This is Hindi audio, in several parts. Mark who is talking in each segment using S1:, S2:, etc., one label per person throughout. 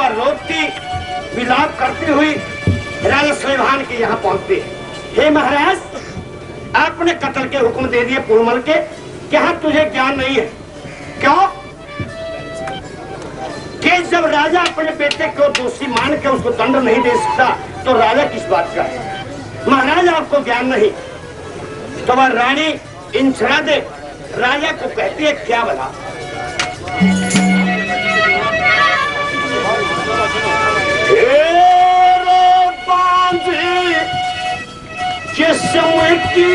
S1: वह रोती विलाप करती हुई राजा सुलेमान के यहाँ पहुंचती है। हे महाराज, आपने कत्ल के हुक्म दे दिए पुरमल के, क्या तुझे ज्ञान नहीं है? क्यों कि जब राजा अपने बेटे को दोषी मान के उसको दंड नहीं दे सकता तो राजा किस बात का है? महाराज आपको ज्ञान नहीं। तो वह रानी इंसरा दे राजा को कहती है, क्या बता? किस्म की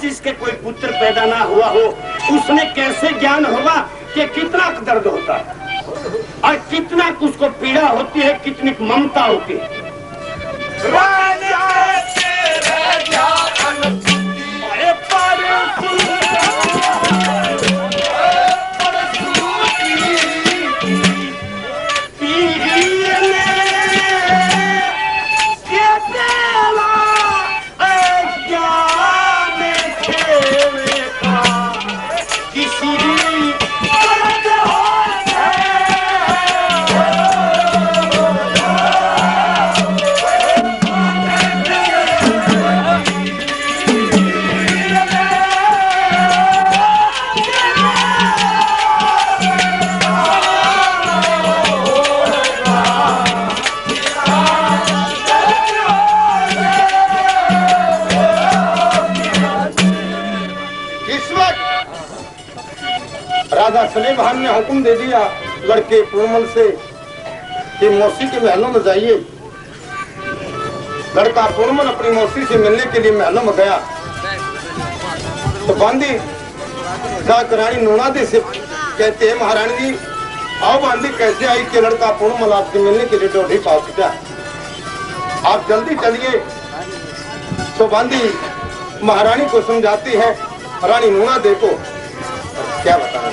S1: जिसके कोई पुत्र पैदा ना हुआ हो उसने कैसे ज्ञान होगा कि कितना दर्द होता है और कितना उसको पीड़ा होती है, कितनी ममता होती है। राजा सुलेमान ने हुक्म दे दिया लड़के पुरमल से कि मौसी के महलों में जाइए। लड़का पुरमल अपनी मौसी से मिलने के लिए महलों में गया तो बांदी जाकर रानी नूनादी से कहते हैं, महारानी जी आओ बांदी कैसे आई कि लड़का पुरमल आपसे मिलने के लिए डोढ़ी पहुंच गया, आप जल्दी चलिए। तो बांदी महारानी को समझाती है। रानी नूनादी को क्या बताना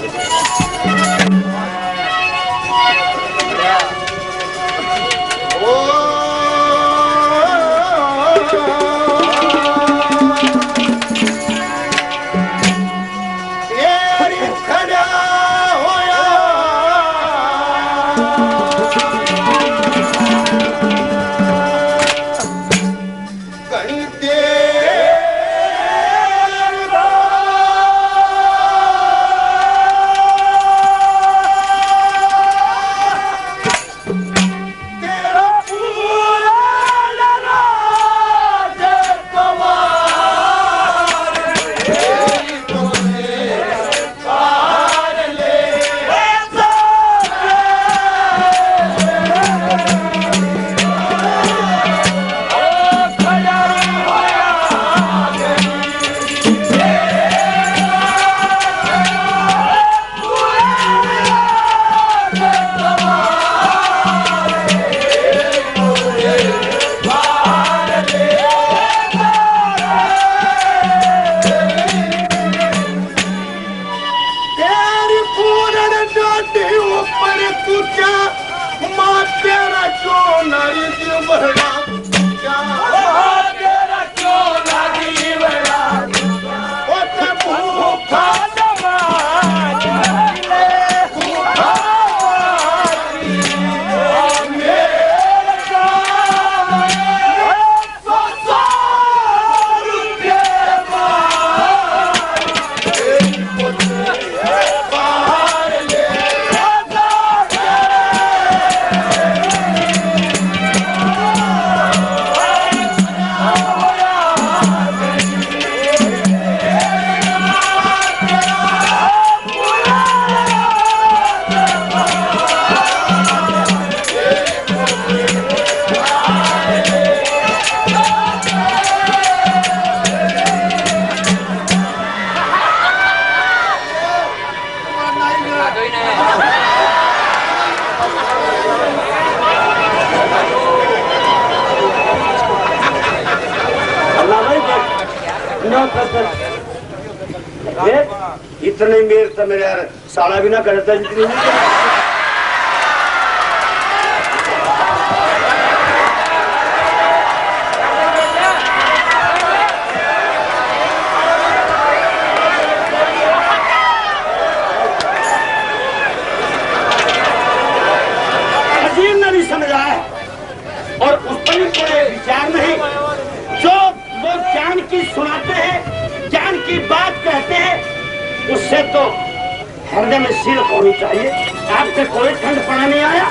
S2: इतने मेर तो मेरे यार साला भी ना करता जितनी समझ आया और उस पर कोई विचार नहीं। जो वो ज्ञान की सुनाते हैं, ज्ञान की बात कहते हैं, उससे तो हृदय में सिर होनी चाहिए। आपसे कोई ठंड पड़ा नहीं आया।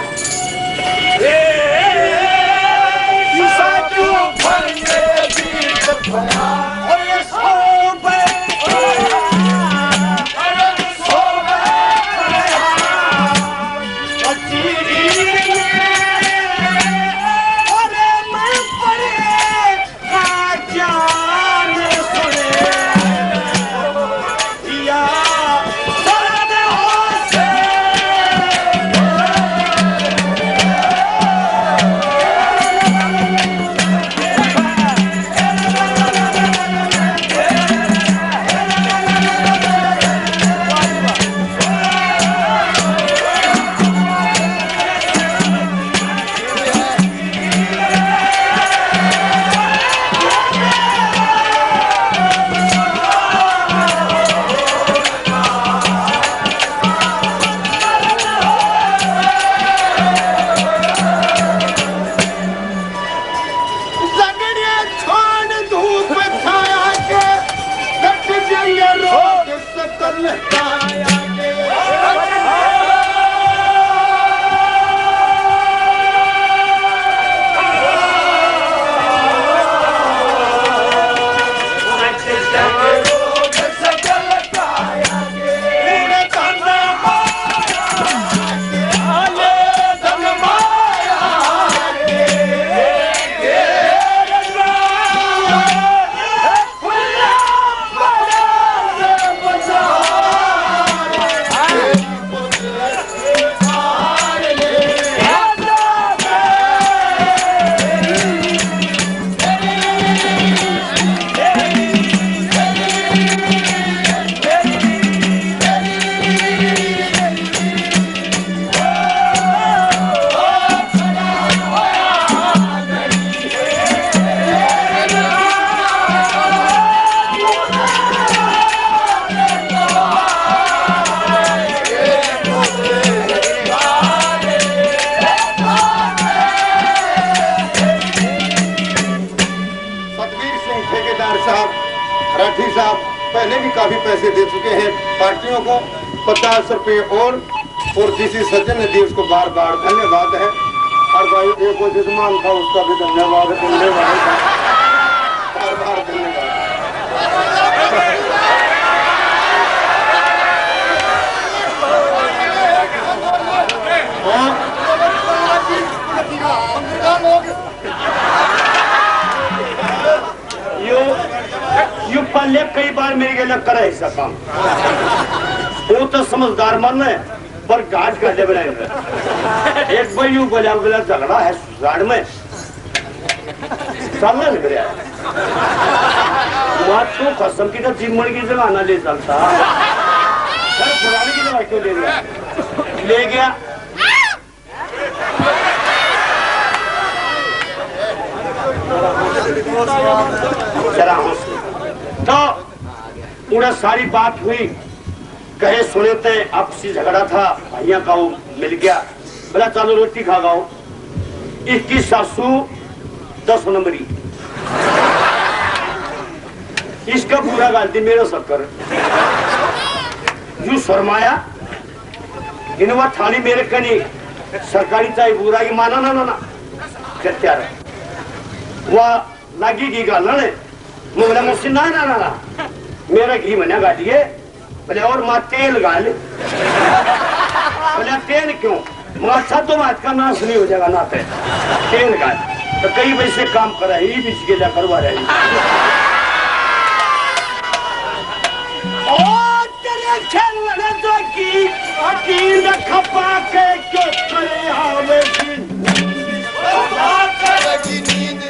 S1: पहले भी काफी पैसे दे चुके हैं पार्टियों को, 50 रुपए और किसी सज्जन ने दिए, उसको बार बार धन्यवाद है। और भाई एक वो जजमान था उसका भी धन्यवाद है, बार बार धन्यवाद।
S2: यू पहले कई बार मेरे गले करे ऐसा काम। वो तो समझदार मन है पर गाज कर दे बनाए। एक बार यू बोला झगड़ा है ससुराल में, सामने लग रहा है वहाँ तो कसम की तो जिम्मन की जमाना ले चलता सर, पुरानी की जगह क्यों ले गया जरा तो उन्हें सारी बात हुई, कहे सुने थे, आपसी झगड़ा था भैया का, वो मिल गया। बोला चलो रोटी खा गाओ। इसकी सासू 10 नंबरी, इसका पूरा गलती मेरा शक्कर यू शर्माया इनवा थाली मेरे कनी सरकारी चाय बुरा की माना ना ना ना क्या वह लगी की गाल ने बोला मुझसे ना ना ना ना मेरा घी मना गालिए। बोले और माँ तेल गाल। बोले तेल क्यों? अच्छा तो बात का नाश नहीं हो जाएगा ना तेल गाल। तो कई वैसे काम कर रही बीच के करवा रही। खपा के क्यों करे आवे नींद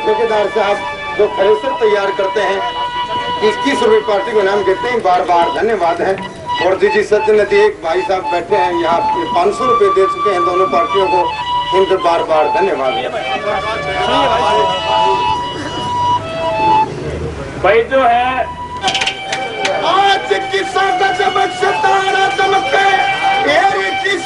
S1: ठेकेदार साहब जो थ्रेसर तैयार करते हैं 21 रुपए पार्टी को नाम देते हैं, बार बार धन्यवाद है। और जी सत्यनती एक भाई साहब बैठे हैं यहाँ 500 रुपए दे चुके हैं दोनों पार्टियों को, इनके बार बार धन्यवाद है।
S2: भाई जो है
S1: आज किसा का चमक सितारा चमके, की